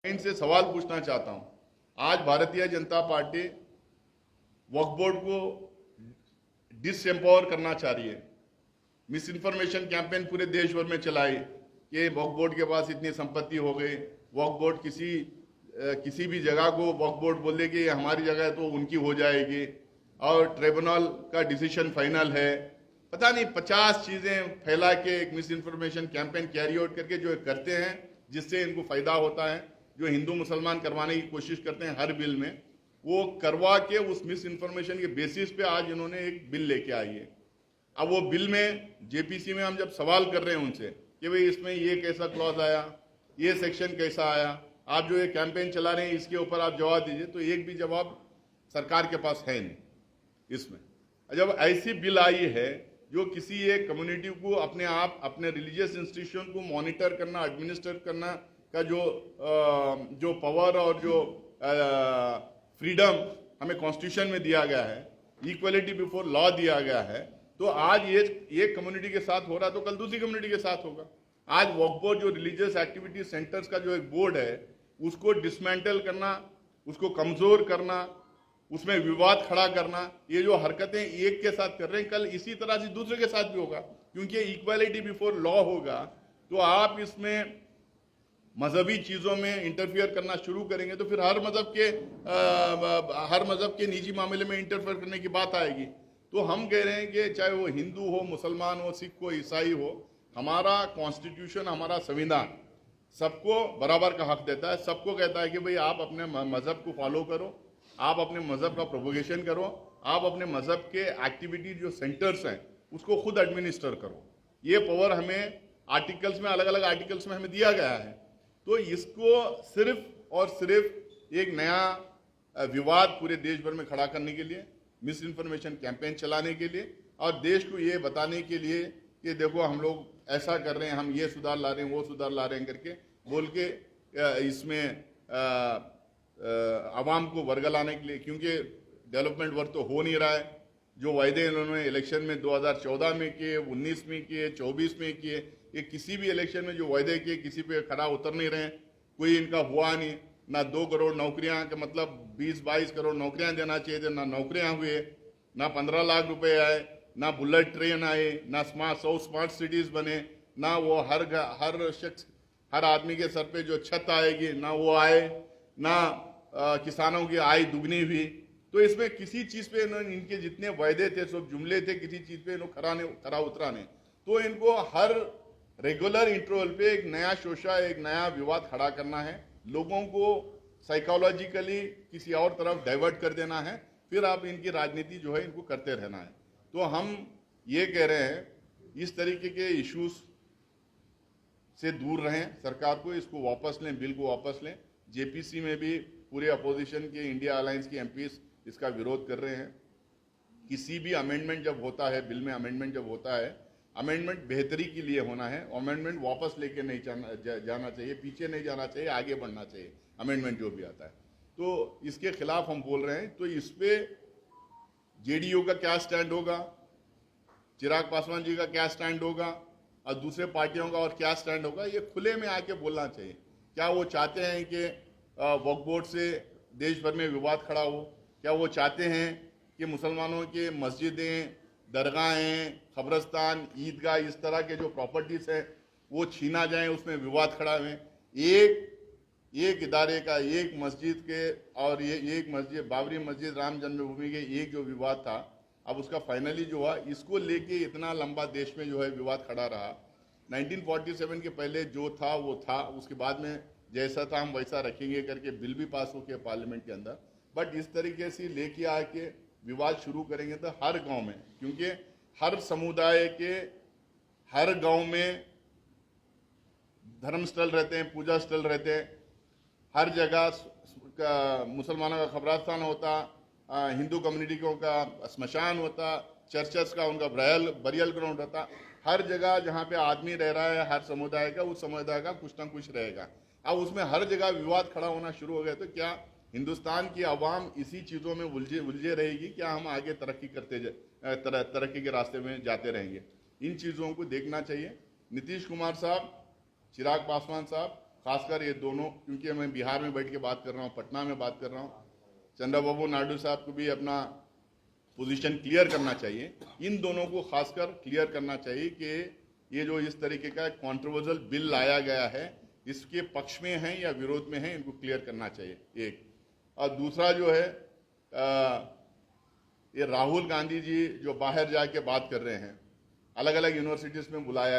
इनसे सवाल पूछना चाहता हूं। आज भारतीय जनता पार्टी वक्फ बोर्ड को डिसएम्पावर करना चाह रही है। मिस इन्फॉर्मेशन कैंपेन पूरे देश भर में चलाई कि वक्फ बोर्ड के पास इतनी संपत्ति हो गई, वक्फ बोर्ड किसी भी जगह को वक्फ बोर्ड बोले कि हमारी जगह है तो उनकी हो जाएगी और ट्रिब्यूनल का डिसीजन फाइनल है। पता नहीं 50 चीजें फैला के एक miss information campaign carry out करके जो करते हैं, जिससे इनको फायदा होता है, जो हिंदू मुसलमान करवाने की कोशिश करते हैं हर बिल में, वो करवा के उस मिस इन्फॉर्मेशन के बेसिस पे आज इन्होंने एक बिल लेके आई है। अब वो बिल में जेपीसी में हम जब सवाल कर रहे हैं उनसे कि भाई इसमें ये कैसा क्लॉज आया, ये सेक्शन कैसा आया, आप जो ये कैंपेन चला रहे हैं इसके ऊपर आप जवाब दीजिए, तो एक भी जवाब सरकार के पास है नहीं। इसमें जब ऐसी बिल आई है जो किसी एक कम्युनिटी को अपने रिलीजियस इंस्टीट्यूशन को मॉनिटर करना, एडमिनिस्टर करना का जो पावर और जो फ्रीडम हमें कॉन्स्टिट्यूशन में दिया गया है, इक्वलिटी बिफोर लॉ दिया गया है, तो आज ये एक कम्युनिटी के साथ हो रहा है तो कल दूसरी कम्युनिटी के साथ होगा। आज वक्फ बोर्ड जो रिलीजियस एक्टिविटी सेंटर्स का जो एक बोर्ड है उसको डिसमेंटल करना, उसको कमजोर करना, उसमें विवाद खड़ा करना, ये जो हरकतें एक के साथ कर रहे हैं कल इसी तरह से दूसरे के साथ भी होगा, क्योंकि इक्वालिटी बिफोर लॉ होगा। तो आप इसमें मजहबी चीजों में इंटरफियर करना शुरू करेंगे तो फिर हर मजहब के निजी मामले में इंटरफियर करने की बात आएगी। तो हम कह रहे हैं कि चाहे वो हिंदू हो, मुसलमान हो, सिख हो, ईसाई हो, हमारा कॉन्स्टिट्यूशन, हमारा संविधान सबको बराबर का हक देता है। सबको कहता है कि भाई आप अपने मजहब को फॉलो करो, आप अपने मजहब का प्रोपोगेशन करो, आप अपने मजहब के एक्टिविटी जो सेंटर्स हैं उसको खुद एडमिनिस्टर करो। ये पावर हमें आर्टिकल्स में, अलग अलग आर्टिकल्स में हमें दिया गया है। तो इसको सिर्फ और सिर्फ एक नया विवाद पूरे देश भर में खड़ा करने के लिए, मिस इन्फॉर्मेशन कैंपेन चलाने के लिए और देश को ये बताने के लिए कि देखो हम लोग ऐसा कर रहे हैं, हम ये सुधार ला रहे हैं, वो सुधार ला रहे हैं करके बोल के इसमें आवाम को वर्गलाने के लिए, क्योंकि डेवलपमेंट वर्क तो हो नहीं रहा है। जो वायदे इन्होंने इलेक्शन में 2014 में किए, 19 में किए, 24 में किए, ये किसी भी इलेक्शन में जो वायदे किए किसी पे खरा उतर नहीं रहे, कोई इनका हुआ नहीं। ना 2 करोड़ नौकरियां के मतलब 20-22 करोड़ नौकरियां देना चाहिए थे, ना नौकरियां हुए, ना 15 लाख रुपए आए, ना बुलेट ट्रेन आए, ना स्मार्ट सिटीज बने, ना वो हर शख्स, हर आदमी के सर पे जो छत आएगी ना वो आए, ना किसानों की आय दुगनी हुई। तो इसमें किसी चीज पे इनके जितने वायदे थे, सब जुमले थे, किसी चीज पे खरा उतरा नहीं। तो इनको हर रेगुलर इंटरवल पे एक नया शोषा, एक नया विवाद खड़ा करना है, लोगों को साइकोलॉजिकली किसी और तरफ डाइवर्ट कर देना है, फिर आप इनकी राजनीति जो है इनको करते रहना है। तो हम ये कह रहे हैं इस तरीके के इश्यूज से दूर रहें, सरकार को इसको वापस लें, बिल को वापस लें। जेपीसी में भी पूरे अपोजिशन के, इंडिया अलायंस के एमपीज इसका विरोध कर रहे हैं। किसी भी अमेंडमेंट जब होता है, बिल में अमेंडमेंट जब होता है, अमेंडमेंट बेहतरी के लिए होना है। अमेंडमेंट वापस लेके नहीं जाना चाहिए, पीछे नहीं जाना चाहिए, आगे बढ़ना चाहिए अमेंडमेंट जो भी आता है। तो इसके खिलाफ हम बोल रहे हैं। तो इस पे जेडीयू का क्या स्टैंड होगा, चिराग पासवान जी का क्या स्टैंड होगा और दूसरे पार्टियों का और क्या स्टैंड होगा, ये खुले में आके बोलना चाहिए। क्या वो चाहते हैं कि वक्फ बोर्ड से देश भर में विवाद खड़ा हो? क्या वो चाहते हैं कि मुसलमानों के मस्जिदें, दरगाहें, कब्रस्तान, ईदगाह, इस तरह के जो प्रॉपर्टीज हैं वो छीना जाएं, उसमें विवाद खड़ा हुए? एक इदारे का, एक मस्जिद के, और ये एक मस्जिद, बाबरी मस्जिद, राम जन्मभूमि के एक जो विवाद था, अब उसका फाइनली जो हुआ, इसको लेके इतना लंबा देश में जो है विवाद खड़ा रहा। 1947 के पहले जो था वो था, उसके बाद में जैसा था हम वैसा रखेंगे करके बिल भी पास हो गया पार्लियामेंट के अंदर। बट इस तरीके से लेके आके विवाद शुरू करेंगे तो हर गांव में, क्योंकि हर समुदाय के हर गांव में धर्म स्थल रहते हैं, पूजा स्थल रहते हैं, हर जगह मुसलमानों का कब्रिस्तान होता, हिंदू कम्युनिटियों का स्मशान होता, चर्चेस का उनका बरियल ग्राउंड होता। हर जगह जहाँ पे आदमी रह रहा है, हर समुदाय का, उस समुदाय का कुछ ना कुछ रहेगा। अब उसमें हर जगह विवाद खड़ा होना शुरू हो गया तो क्या हिंदुस्तान की आवाम इसी चीज़ों में उलझे रहेगी? क्या हम आगे तरक्की के रास्ते में जाते रहेंगे? इन चीज़ों को देखना चाहिए। नीतीश कुमार साहब, चिराग पासवान साहब, खासकर ये दोनों, क्योंकि मैं बिहार में बैठ के बात कर रहा हूँ, पटना में बात कर रहा हूँ, चंद्रबाबू नायडू साहब को भी अपना पोजीशन क्लियर करना चाहिए। इन दोनों को खासकर क्लियर करना चाहिए कि ये जो इस तरीके का कंट्रोवर्शियल बिल लाया गया है, इसके पक्ष में है या विरोध में है, इनको क्लियर करना चाहिए, एक। और दूसरा जो है ये राहुल गांधी जी जो बाहर जाके बात कर रहे हैं, अलग अलग यूनिवर्सिटीज में बुलाया